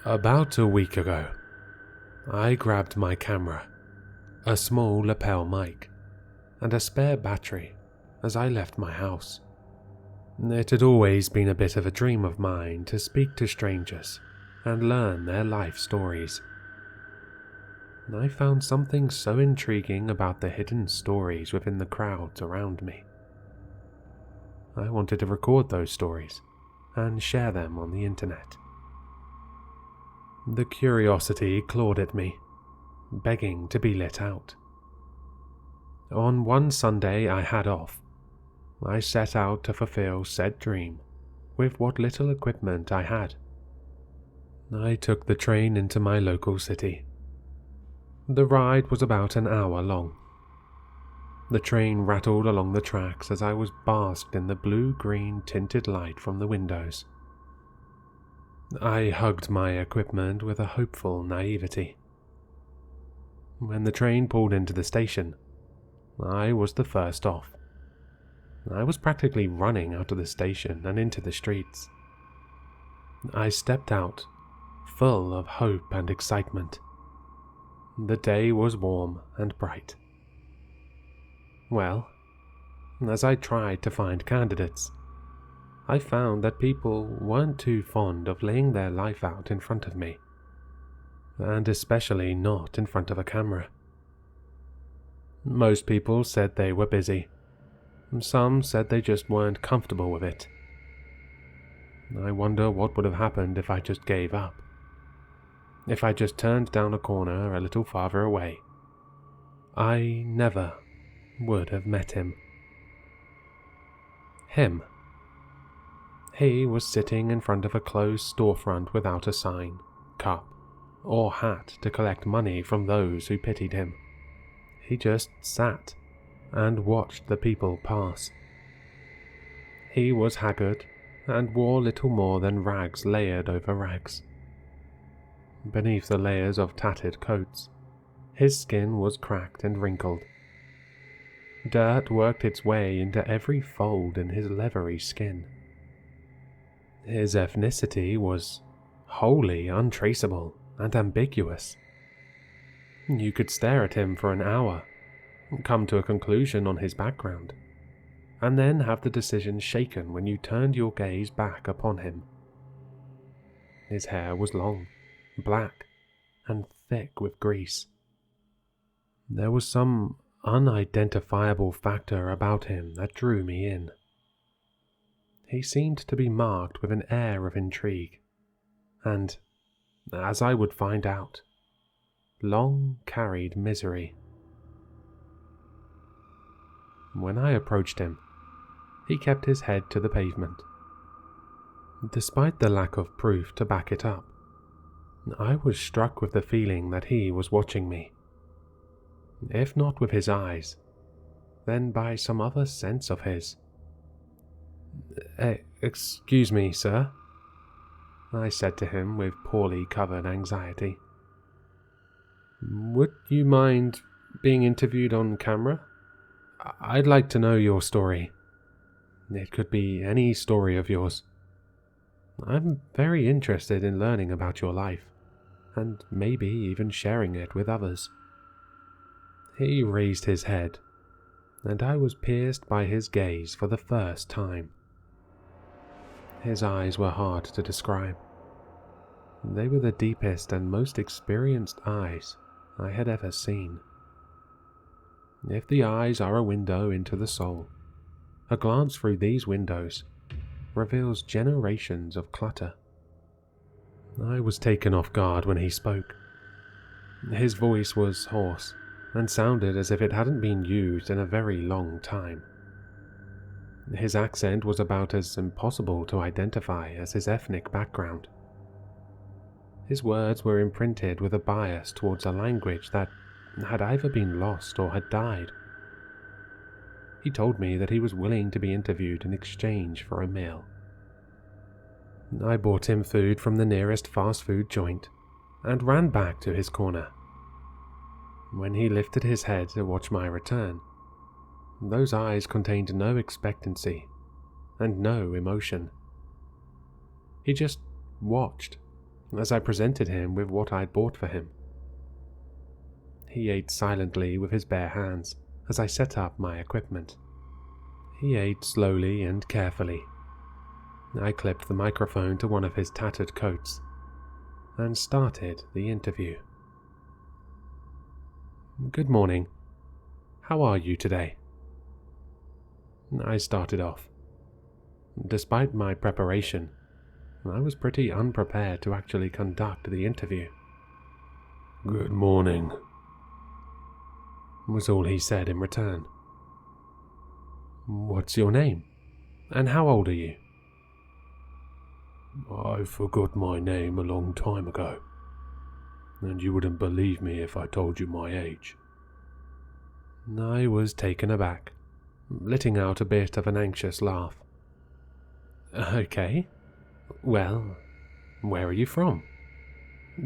About a week ago, I grabbed my camera, a small lapel mic, and a spare battery as I left my house. It had always been a bit of a dream of mine to speak to strangers and learn their life stories. I found something so intriguing about the hidden stories within the crowds around me. I wanted to record those stories and share them on the internet. The curiosity clawed at me, begging to be let out. On one Sunday I had off, I set out to fulfill said dream with what little equipment I had. I took the train into my local city. The ride was about an hour long. The train rattled along the tracks as I was basked in the blue-green tinted light from the windows. I hugged my equipment with a hopeful naivety. When the train pulled into the station, I was the first off. I was practically running out of the station and into the streets. I stepped out, full of hope and excitement. The day was warm and bright. Well, as I tried to find candidates, I found that people weren't too fond of laying their life out in front of me, and especially not in front of a camera. Most people said they were busy. Some said they just weren't comfortable with it. I wonder what would have happened if I just gave up. If I just turned down a corner a little farther away. I never would have met him. He was sitting in front of a closed storefront without a sign, cup, or hat to collect money from those who pitied him. He just sat and watched the people pass. He was haggard and wore little more than rags layered over rags. Beneath the layers of tattered coats, his skin was cracked and wrinkled. Dirt worked its way into every fold in his leathery skin. His ethnicity was wholly untraceable and ambiguous. You could stare at him for an hour, come to a conclusion on his background, and then have the decision shaken when you turned your gaze back upon him. His hair was long, black, and thick with grease. There was some unidentifiable factor about him that drew me in. He seemed to be marked with an air of intrigue, and, as I would find out, long-carried misery. When I approached him, he kept his head to the pavement. Despite the lack of proof to back it up, I was struck with the feeling that he was watching me. If not with his eyes, then by some other sense of his. Excuse me, sir," I said to him with poorly covered anxiety. "Would you mind being interviewed on camera? I'd like to know your story. It could be any story of yours. I'm very interested in learning about your life, and maybe even sharing it with others." He raised his head, and I was pierced by his gaze for the first time. His eyes were hard to describe. They were the deepest and most experienced eyes I had ever seen. If the eyes are a window into the soul, a glance through these windows reveals generations of clutter. I was taken off guard when he spoke. His voice was hoarse and sounded as if it hadn't been used in a very long time. His accent was about as impossible to identify as his ethnic background. His words were imprinted with a bias towards a language that had either been lost or had died. He told me that he was willing to be interviewed in exchange for a meal. I bought him food from the nearest fast food joint and ran back to his corner. When he lifted his head to watch my return, those eyes contained no expectancy and no emotion. He just watched as I presented him with what I'd bought for him. He ate silently with his bare hands as I set up my equipment. He ate slowly and carefully. I clipped the microphone to one of his tattered coats and started the interview. "Good morning. How are you today?" I started off. Despite my preparation, I was pretty unprepared to actually conduct the interview. "Good morning," was all he said in return. "What's your name? And how old are you?" "I forgot my name a long time ago, and you wouldn't believe me if I told you my age." I was taken aback, letting out a bit of an anxious laugh. "Okay. Well, where are you from?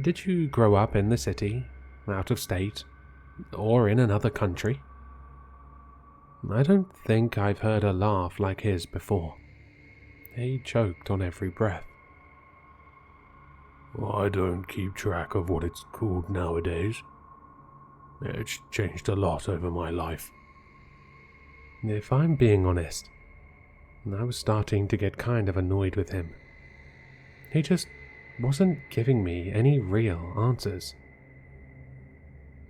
Did you grow up in the city, out of state, or in another country?" I don't think I've heard a laugh like his before. He choked on every breath. "I don't keep track of what it's called nowadays. It's changed a lot over my life." If I'm being honest, I was starting to get kind of annoyed with him. He just wasn't giving me any real answers.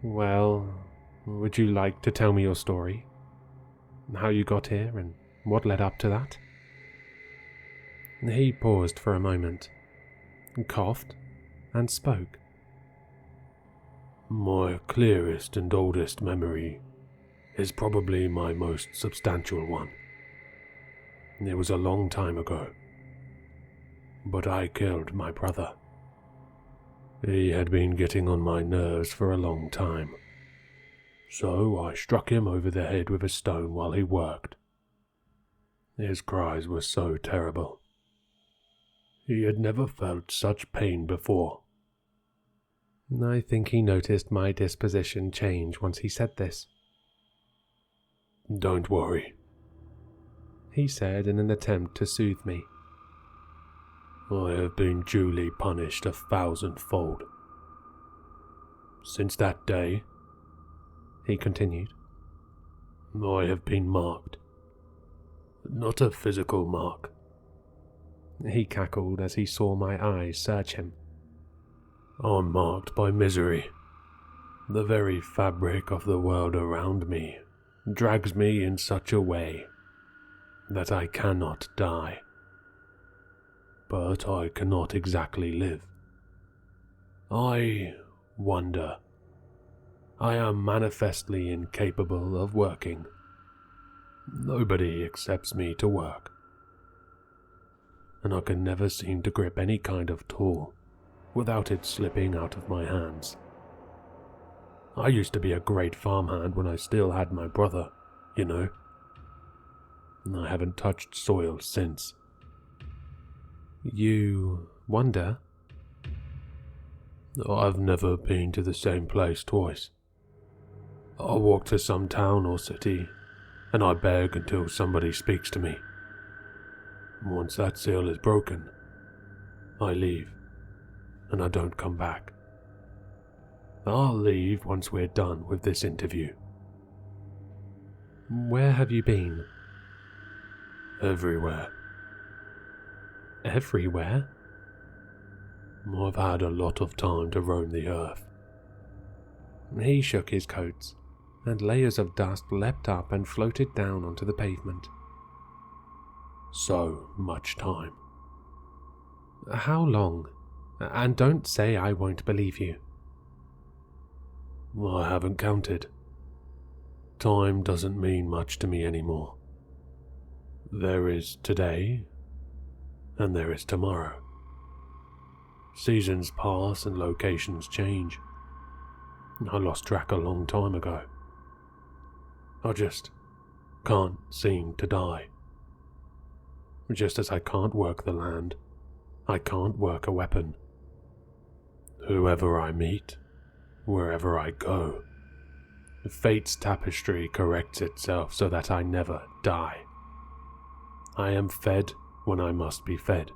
"Well, would you like to tell me your story? How you got here and what led up to that?" He paused for a moment, coughed, and spoke. "My clearest and oldest memory is probably my most substantial one. It was a long time ago, but I killed my brother. He had been getting on my nerves for a long time, so I struck him over the head with a stone while he worked. His cries were so terrible. He had never felt such pain before." I think he noticed my disposition change once he said this. "Don't worry," he said in an attempt to soothe me. "I have been duly punished 1,000-fold. Since that day," he continued, "I have been marked. Not a physical mark." He cackled as he saw my eyes search him. "I'm marked by misery. The very fabric of the world around me drags me in such a way that I cannot die. But I cannot exactly live. I wonder. I am manifestly incapable of working. Nobody accepts me to work, and I can never seem to grip any kind of tool without it slipping out of my hands. I used to be a great farmhand when I still had my brother, you know. I haven't touched soil since." "You wonder?" "I've never been to the same place twice. I walk to some town or city, and I beg until somebody speaks to me. Once that seal is broken, I leave, and I don't come back. I'll leave once we're done with this interview." "Where have you been?" "Everywhere." "Everywhere?" "I've had a lot of time to roam the earth." He shook his coats, and layers of dust leapt up and floated down onto the pavement. "So much time." "How long? And don't say I won't believe you." "I haven't counted. Time doesn't mean much to me anymore. There is today, and there is tomorrow. Seasons pass and locations change. I lost track a long time ago. I just can't seem to die. Just as I can't work the land, I can't work a weapon. Whoever I meet, wherever I go, fate's tapestry corrects itself so that I never die. I am fed when I must be fed.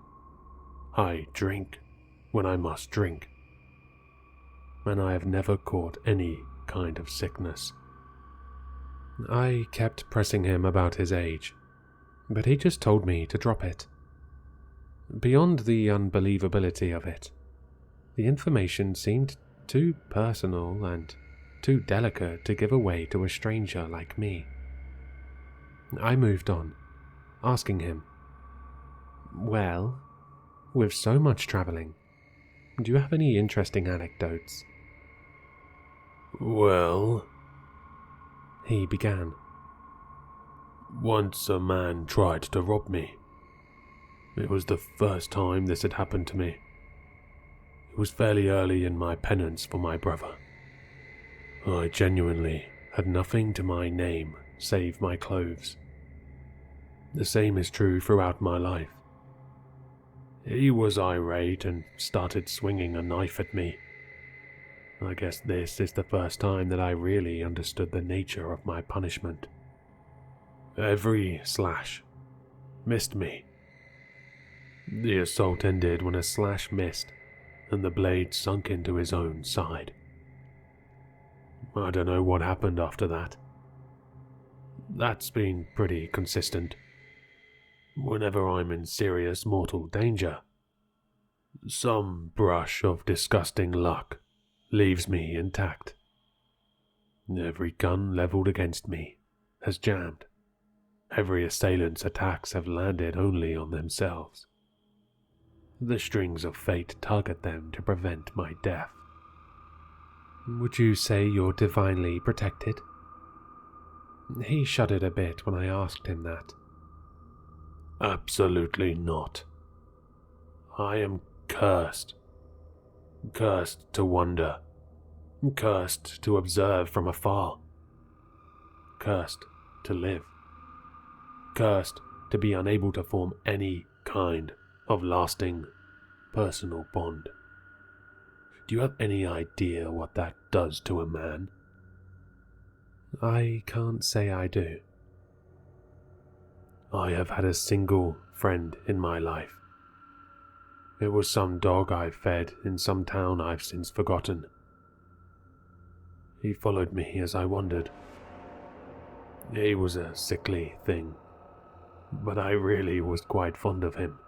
I drink when I must drink, and I have never caught any kind of sickness. I kept pressing him about his age, but he just told me to drop it. Beyond the unbelievability of it, the information seemed too personal and too delicate to give away to a stranger like me. I moved on, asking him, "Well, with so much traveling, do you have any interesting anecdotes?" "Well," he began. "Once a man tried to rob me. It was the first time this had happened to me. It was fairly early in my penance for my brother. I genuinely had nothing to my name save my clothes. The same is true throughout my life. He was irate and started swinging a knife at me. I guess this is the first time that I really understood the nature of my punishment. Every slash missed me. The assault ended when a slash missed and the blade sunk into his own side. I don't know what happened after that. That's been pretty consistent. Whenever I'm in serious mortal danger, some brush of disgusting luck leaves me intact. Every gun leveled against me has jammed. Every assailant's attacks have landed only on themselves. The strings of fate tug at them to prevent my death." "Would you say you're divinely protected?" He shuddered a bit when I asked him that. "Absolutely not. I am cursed. Cursed to wonder. Cursed to observe from afar. Cursed to live. Cursed to be unable to form any kind of lasting personal bond. Do you have any idea what that does to a man?" "I can't say I do." "I have had a single friend in my life. It was some dog I fed in some town I've since forgotten. He followed me as I wandered. He was a sickly thing, but I really was quite fond of him.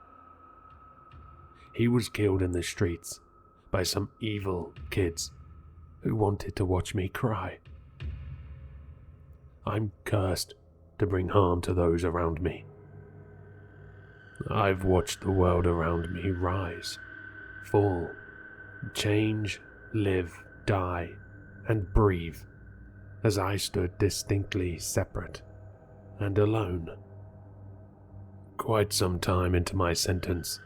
He was killed in the streets by some evil kids who wanted to watch me cry. I'm cursed to bring harm to those around me. I've watched the world around me rise, fall, change, live, die, and breathe as I stood distinctly separate and alone. Quite some time into my sentence,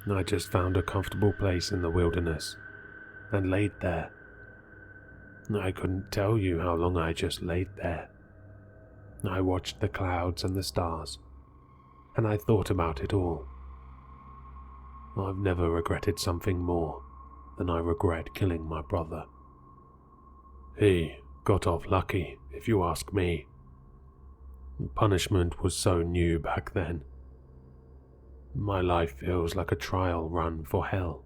I just found a comfortable place in the wilderness and laid there. I couldn't tell you how long I just laid there. I watched the clouds and the stars, and I thought about it all. I've never regretted something more than I regret killing my brother. He got off lucky, if you ask me. Punishment was so new back then. My life feels like a trial run for hell.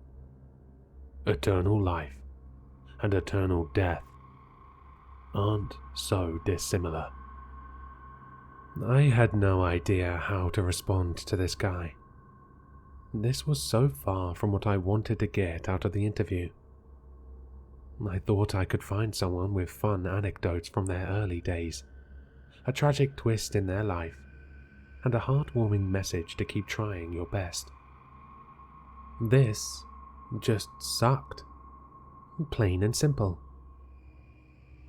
Eternal life and eternal death aren't so dissimilar." I had no idea how to respond to this guy. This was so far from what I wanted to get out of the interview. I thought I could find someone with fun anecdotes from their early days, a tragic twist in their life, and a heartwarming message to keep trying your best. This just sucked. Plain and simple.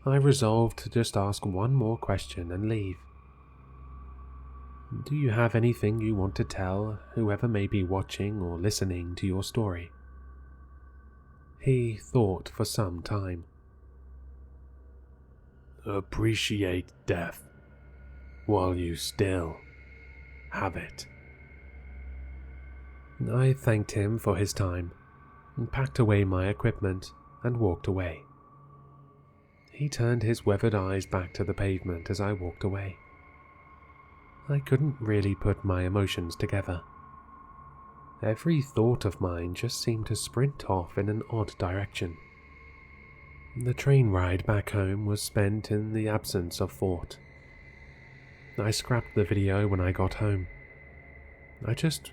I resolved to just ask one more question and leave. "Do you have anything you want to tell whoever may be watching or listening to your story?" He thought for some time. "Appreciate death while you still have it." I thanked him for his time, packed away my equipment, and walked away. He turned his weathered eyes back to the pavement as I walked away. I couldn't really put my emotions together. Every thought of mine just seemed to sprint off in an odd direction. The train ride back home was spent in the absence of thought. I scrapped the video when I got home. I just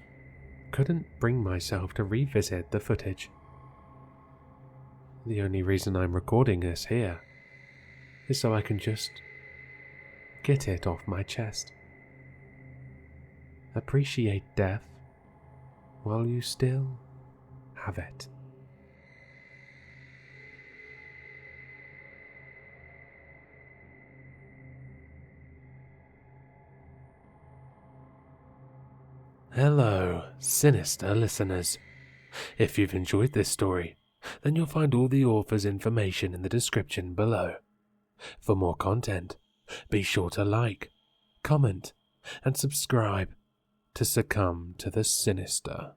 couldn't bring myself to revisit the footage. The only reason I'm recording this here is so I can just get it off my chest. Appreciate death while you still have it. Hello, Sinister listeners. If you've enjoyed this story, then you'll find all the author's information in the description below. For more content, be sure to like, comment, and subscribe to succumb to the sinister.